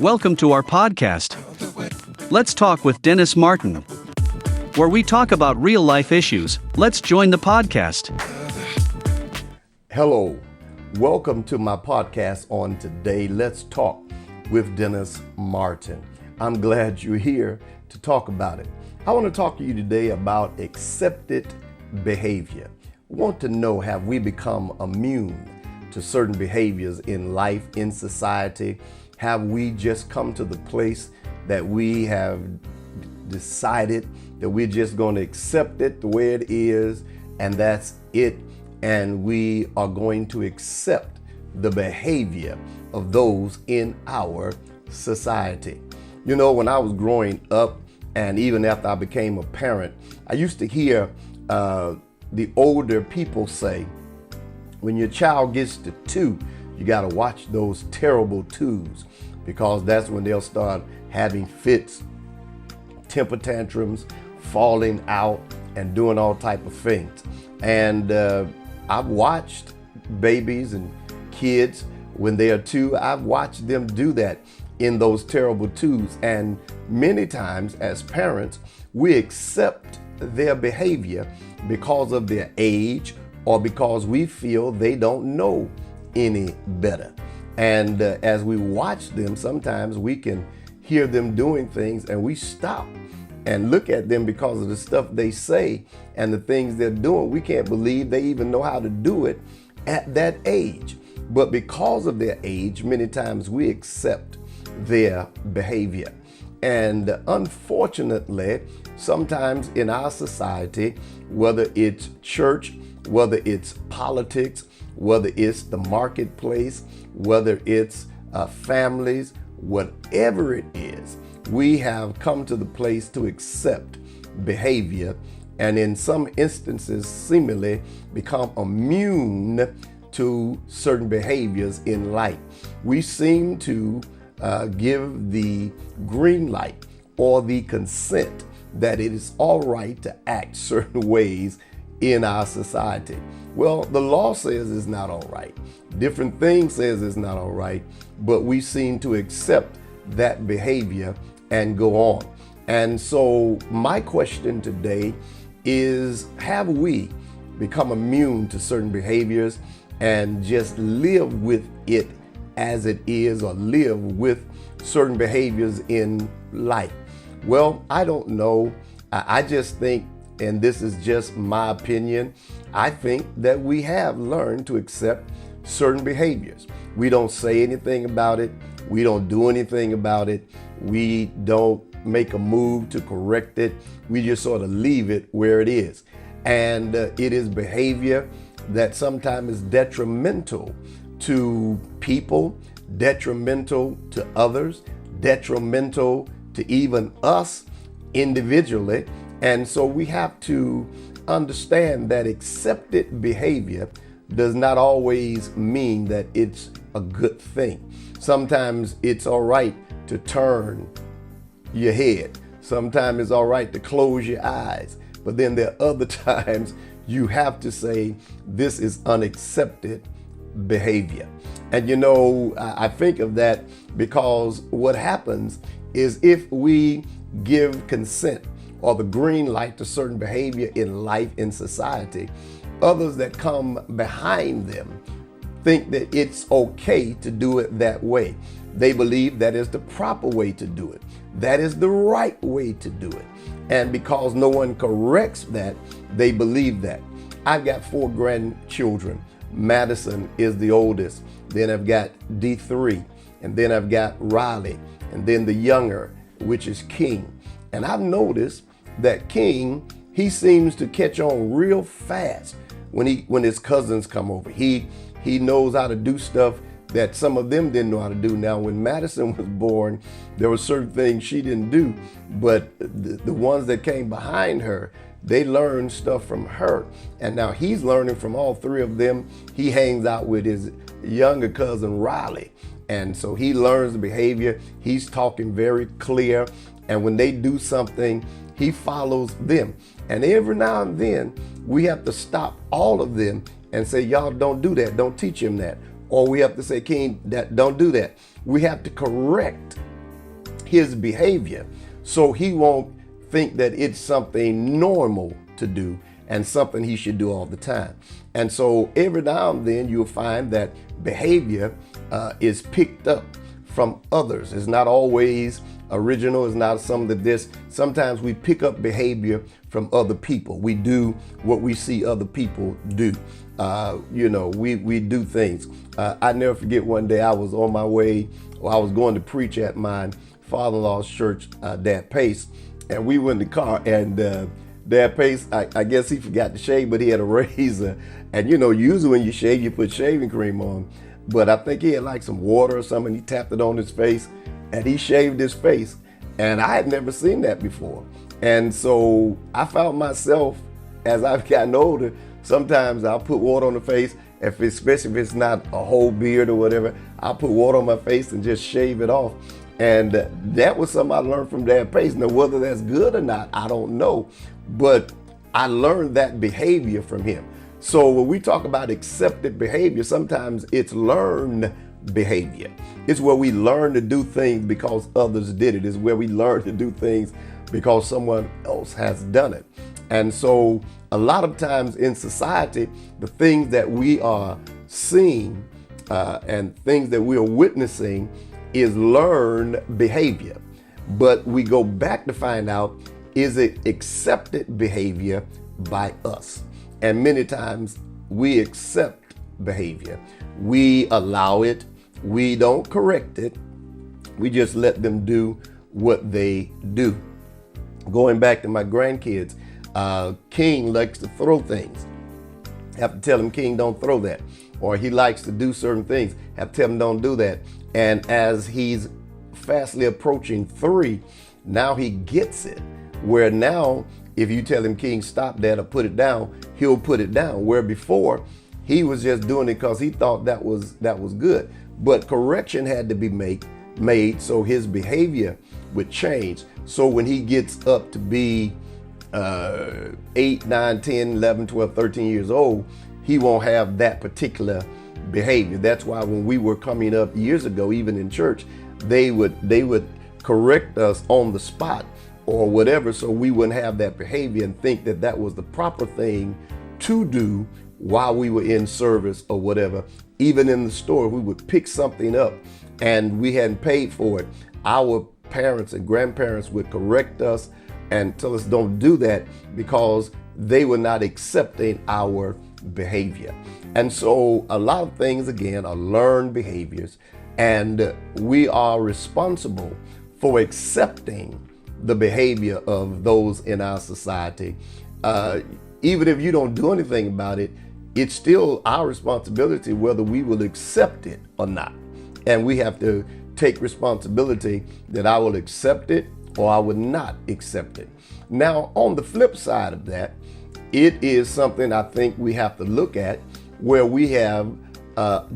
Welcome to our podcast. Let's talk with Dennis Martin, where we talk about real life issues. Let's join the podcast. Hello, welcome to my podcast on today. Let's talk with Dennis Martin. I'm glad you're here to talk about it. I want to talk to you today about accepted behavior. I want to know, have we become immune to certain behaviors in life, in society? Have we just come to the place that we have decided that we're just going to accept it the way it is, and that's it, and we are going to accept the behavior of those in our society? You know, when I was growing up, and even after I became a parent, I used to hear the older people say, when your child gets to 2, you got to watch those terrible 2s, because that's when they'll start having fits, temper tantrums, falling out, and doing all type of things. And I've watched babies and kids when they are 2. I've watched them do that in those terrible 2s. And many times as parents, we accept their behavior because of their age or because we feel they don't know any better. And as we watch them, sometimes we can hear them doing things and we stop and look at them because of the stuff they say and the things they're doing. We can't believe they even know how to do it at that age. But because of their age, many times we accept their behavior. And unfortunately, sometimes in our society, whether it's church, whether it's politics, whether it's the marketplace, whether it's families, whatever it is, we have come to the place to accept behavior, and in some instances seemingly become immune to certain behaviors in life. We seem to give the green light or the consent that it is all right to act certain ways in our society. Well, the law says it's not all right. Different things says it's not all right, but we seem to accept that behavior and go on. And so my question today is, have we become immune to certain behaviors and just live with it as it is, or live with certain behaviors in life? Well, I don't know. I just think, and this is just my opinion, I think that we have learned to accept certain behaviors. We don't say anything about it. We don't do anything about it. We don't make a move to correct it. We just sort of leave it where it is. And it is behavior that sometimes is detrimental to people, detrimental to others, detrimental to even us individually. And so we have to understand that accepted behavior does not always mean that it's a good thing. Sometimes it's all right to turn your head. Sometimes it's all right to close your eyes. But then there are other times you have to say, this is unaccepted behavior. And you know, I think of that because what happens is, if we give consent or the green light to certain behavior in life, in society, others that come behind them think that it's okay to do it that way. They believe that is the proper way to do it. That is the right way to do it. And because no one corrects that, they believe that. I've got 4 grandchildren. Madison is the oldest. Then I've got D3. And then I've got Riley. And then the younger, which is King. And I've noticed that King, he seems to catch on real fast when his cousins come over. He knows how to do stuff that some of them didn't know how to do. Now, when Madison was born, there were certain things she didn't do, but the ones that came behind her, they learned stuff from her. And now he's learning from all 3 of them. He hangs out with his younger cousin, Riley. And so he learns the behavior. He's talking very clear. And when they do something, he follows them. And every now and then, we have to stop all of them and say, y'all don't do that. Don't teach him that. or we have to say, King, that don't do that. We have to correct his behavior so he won't think that it's something normal to do and something he should do all the time. And so every now and then you'll find that behavior is picked up from others. It's not always original. It's not some of this. Sometimes we pick up behavior from other people. We do what we see other people do. We do things. I never forget one day I was on my way, or I was going to preach at my father-in-law's church, Dad Pace, and we were in the car, and Dad Pace, I guess he forgot to shave, but he had a razor. And usually when you shave, you put shaving cream on. But I think he had like some water or something. He tapped it on his face and he shaved his face. And I had never seen that before. And so I found myself, as I've gotten older, sometimes I'll put water on the face, especially if it's not a whole beard or whatever. I'll put water on my face and just shave it off. And that was something I learned from Dad Pace. Now, whether that's good or not, I don't know. But I learned that behavior from him. So when we talk about accepted behavior, sometimes it's learned behavior. It's where we learn to do things because others did it. It's where we learn to do things because someone else has done it. And so a lot of times in society, the things that we are seeing and things that we are witnessing is learned behavior. But we go back to find out, is it accepted behavior by us? And many times we accept behavior. We allow it. We don't correct it. We just let them do what they do. Going back to my grandkids, King likes to throw things. Have to tell him, King, don't throw that. Or he likes to do certain things. Have to tell him, don't do that. And as he's fastly approaching 3, now he gets it. Where now, if you tell him, King, stop that or put it down, he'll put it down. Where before, he was just doing it because he thought that was good. But correction had to be made so his behavior would change. So when he gets up to be 8, 9, 10, 11, 12, 13 years old, he won't have that particular behavior. That's why when we were coming up years ago, even in church, they would correct us on the spot or whatever, so we wouldn't have that behavior and think that that was the proper thing to do while we were in service or whatever. Even in the store, we would pick something up and we hadn't paid for it. Our parents and grandparents would correct us and tell us don't do that because they were not accepting our behavior. And so a lot of things, again, are learned behaviors, and we are responsible for accepting the behavior of those in our society. Even if you don't do anything about it, it's still our responsibility whether we will accept it or not. And we have to take responsibility that I will accept it or I would not accept it. Now, on the flip side of that, it is something I think we have to look at where we have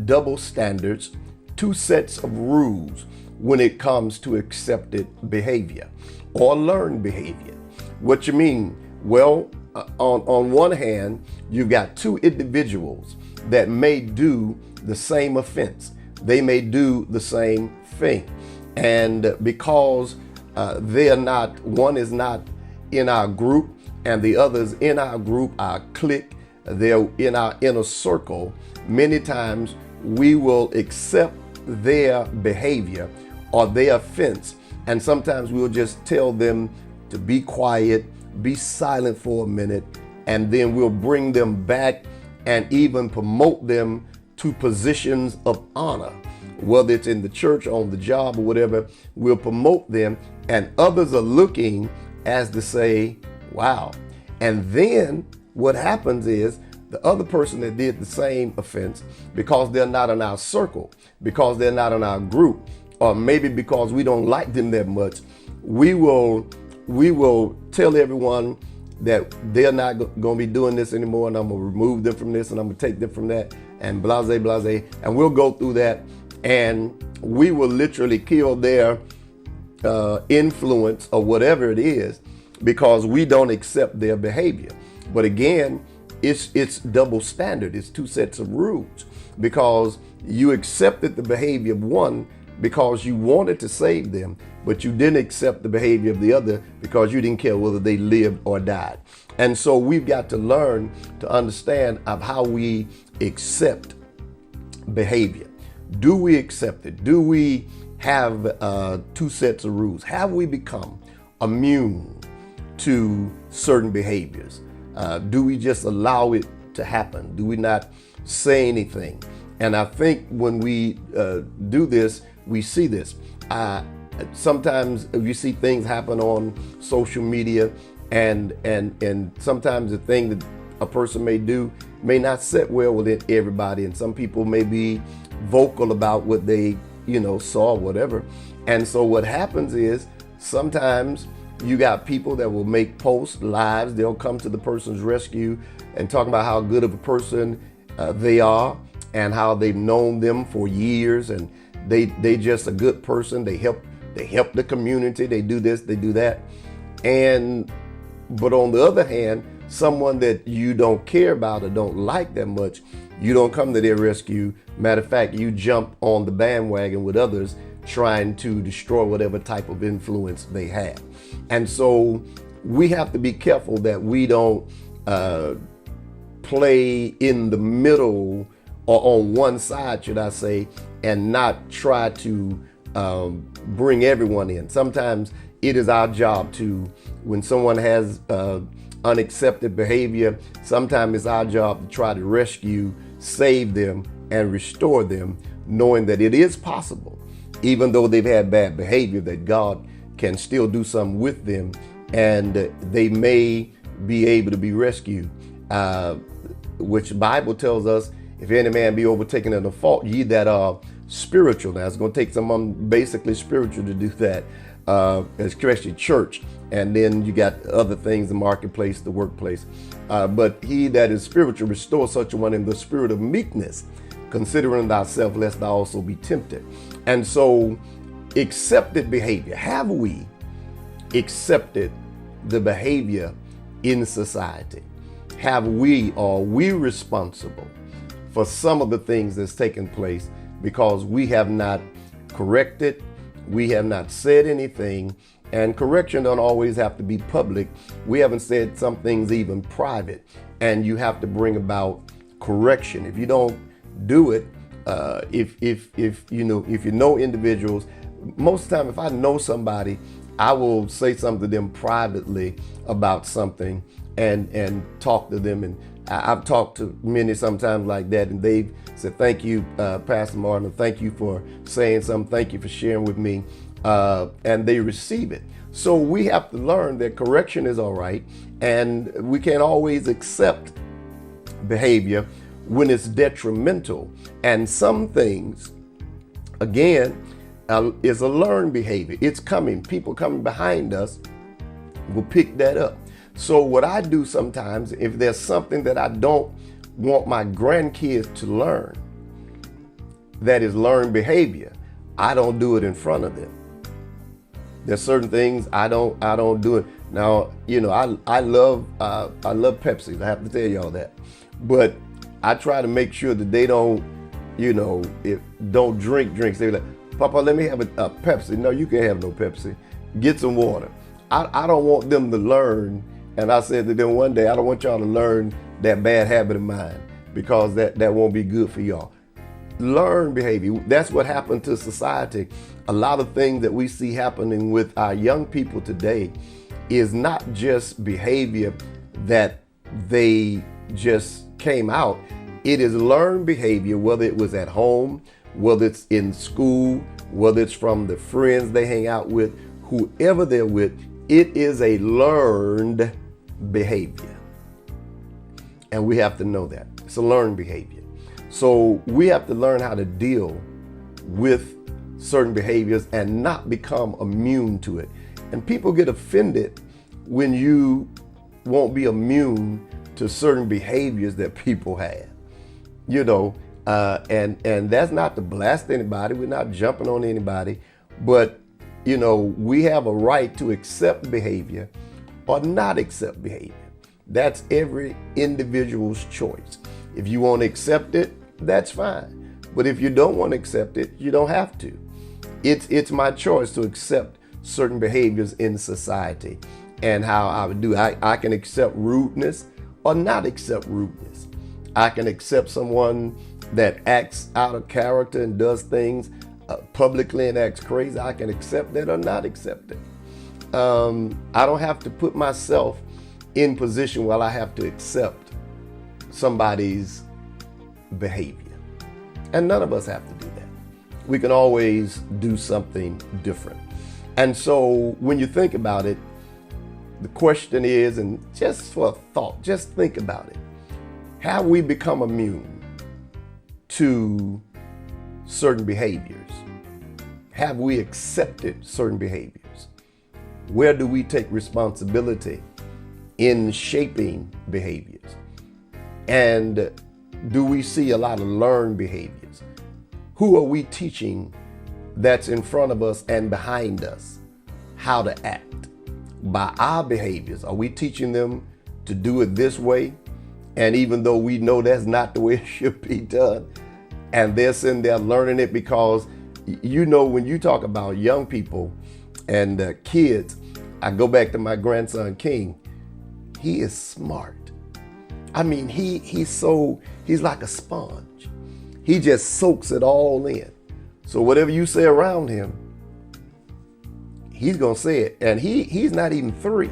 double standards, 2 sets of rules when it comes to accepted behavior or learned behavior. What you mean? Well, on one hand, you've got 2 individuals that may do the same offense. They may do the same thing. And because one is not in our group and the others in our group, our clique, they're in our inner circle, many times we will accept their behavior or their offense. And sometimes we'll just tell them to be quiet, be silent for a minute, and then we'll bring them back and even promote them to positions of honor. Whether it's in the church, on the job, or whatever, we'll promote them, and others are looking as to say, wow. And then what happens is the other person that did the same offense, because they're not in our circle, because they're not in our group, or maybe because we don't like them that much, we will tell everyone that they're not going to be doing this anymore, and I'm going to remove them from this, and I'm going to take them from that, and blase, blase. And we'll go through that, and we will literally kill their influence or whatever it is because we don't accept their behavior. But again, it's double standard. It's 2 sets of rules. because you accepted the behavior of one because you wanted to save them, but you didn't accept the behavior of the other because you didn't care whether they lived or died. And so we've got to learn to understand of how we accept behavior. Do we accept it? Do we have two sets of rules? Have we become immune to certain behaviors? Do we just allow it to happen? Do we not say anything? And I think when we do this, we see this. Sometimes you see things happen on social media, and sometimes the thing that a person may do may not sit well with everybody, and some people may be vocal about what they saw, whatever. And so what happens is sometimes you got people that will make posts, lives, they'll come to the person's rescue and talk about how good of a person they are and how they've known them for years, and they just a good person. They help the community. They do this, they do that. But on the other hand, someone that you don't care about or don't like that much, you don't come to their rescue. Matter of fact, you jump on the bandwagon with others trying to destroy whatever type of influence they have. And so we have to be careful that we don't play in the middle or on one side, should I say, and not try to bring everyone in. Sometimes it is our job to, when someone has unaccepted behavior, sometimes it's our job to try to rescue, save them, and restore them, knowing that it is possible, even though they've had bad behavior, that God can still do something with them, and they may be able to be rescued, which the Bible tells us, if any man be overtaken in a fault, ye that are spiritual. Now it's going to take someone basically spiritual to do that, especially church. And then you got other things, the marketplace, the workplace. But he that is spiritual, restore such a one in the spirit of meekness, considering thyself, lest thou also be tempted. And so accepted behavior. Have we accepted the behavior in society? Are we responsible for some of the things that's taken place because we have not corrected, we have not said anything, and correction don't always have to be public. We haven't said some things even private, and you have to bring about correction. If you don't do it, if you know individuals, most of the time if I know somebody, I will say something to them privately about something and talk to them. And I've talked to many sometimes like that, and they've said, thank you, Pastor Martin, thank you for saying something, thank you for sharing with me, and they receive it. So we have to learn that correction is all right, and we can't always accept behavior when it's detrimental. And some things, again, is a learned behavior. It's coming. People coming behind us will pick that up. So what I do sometimes, if there's something that I don't want my grandkids to learn, that is learned behavior, I don't do it in front of them. There's certain things I don't do it. Now, I love Pepsi. I have to tell y'all that. But I try to make sure that they don't, don't drink drinks. They're like, Papa, let me have a Pepsi. No, you can't have no Pepsi. Get some water. I don't want them to learn. And I said to them one day, I don't want y'all to learn that bad habit of mine, because that won't be good for y'all. Learn behavior. That's what happened to society. A lot of things that we see happening with our young people today is not just behavior that they just came out. It is learned behavior, whether it was at home, whether it's in school, whether it's from the friends they hang out with, whoever they're with. It is a learned behavior. And we have to know that. It's a learned behavior. So we have to learn how to deal with certain behaviors and not become immune to it. And people get offended when you won't be immune to certain behaviors that people have. And that's not to blast anybody. We're not jumping on anybody. But, we have a right to accept behavior or not accept behavior. That's every individual's choice. If you want to accept it, that's fine. But if you don't want to accept it, you don't have to. It's my choice to accept certain behaviors in society and how I would do. I can accept rudeness or not accept rudeness. I can accept someone that acts out of character and does things publicly and acts crazy. I can accept that or not accept it. I don't have to put myself in position where I have to accept somebody's behavior. And none of us have to do that. We can always do something different. And so when you think about it, the question is, and just for a thought, just think about it. Have we become immune to certain behaviors? Have we accepted certain behaviors? Where do we take responsibility in shaping behaviors? And do we see a lot of learned behaviors? Who are we teaching that's in front of us and behind us how to act? By our behaviors, are we teaching them to do it this way? And even though we know that's not the way it should be done, and they're sitting there learning it, because when you talk about young people and kids, I go back to my grandson King. He is smart. I mean, he's like a sponge. He just soaks it all in. So whatever you say around him, he's gonna say it. And he's not even 3.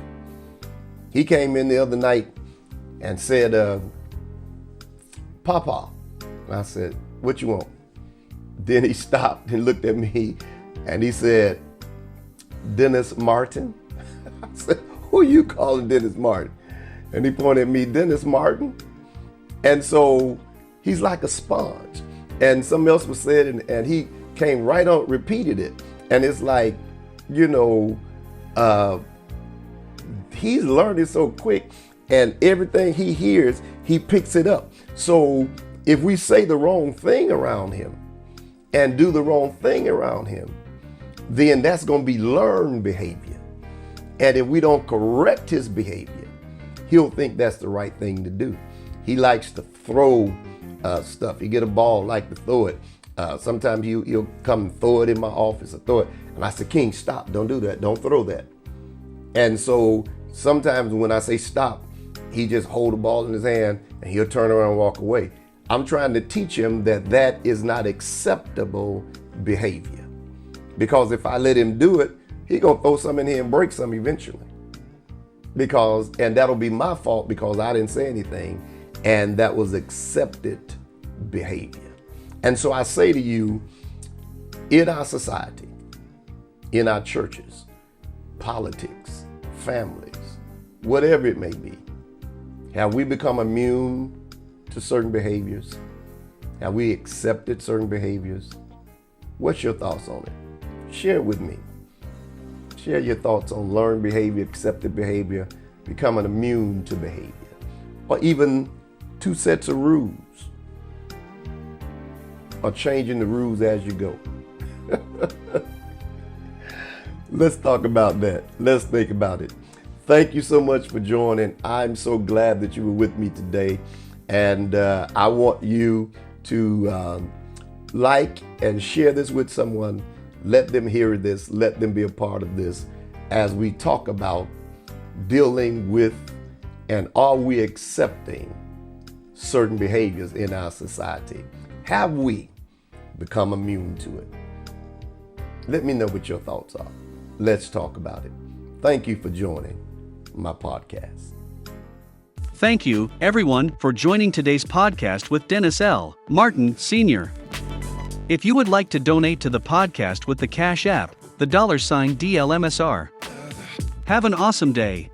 He came in the other night and said, Papa. And I said, what you want? Then he stopped and looked at me and he said, Dennis Martin. I said, who you calling Dennis Martin? And he pointed at me, Dennis Martin. And so he's like a sponge. And something else was said, and he came right on, repeated it. And it's like, he's learning so quick, and everything he hears, he picks it up. So if we say the wrong thing around him and do the wrong thing around him, then that's going to be learned behavior. And if we don't correct his behavior, he'll think that's the right thing to do. He likes to throw stuff. He get a ball, like to throw it. Sometimes he'll come and throw it in my office or throw it. And I said, King, stop. Don't do that. Don't throw that. And so sometimes when I say stop, he just hold the ball in his hand and he'll turn around and walk away. I'm trying to teach him that that is not acceptable behavior. Because if I let him do it, he gonna throw something in here and break some eventually. And that'll be my fault because I didn't say anything, and that was accepted behavior. And so I say to you, in our society, in our churches, politics, families, whatever it may be, have we become immune to certain behaviors? Have we accepted certain behaviors? What's your thoughts on it? Share it with me. Share your thoughts on learned behavior, accepted behavior, becoming immune to behavior, or even 2 sets of rules, or changing the rules as you go. Let's talk about that. Let's think about it. Thank you so much for joining. I'm so glad that you were with me today. And I want you to like and share this with someone. Let them hear this. Let them be a part of this as we talk about dealing with and are we accepting certain behaviors in our society? Have we become immune to it? Let me know what your thoughts are. Let's talk about it. Thank you for joining my podcast. Thank you, everyone, for joining today's podcast with Dennis L. Martin, Sr. If you would like to donate to the podcast with the Cash App, the $DLMSR. Have an awesome day.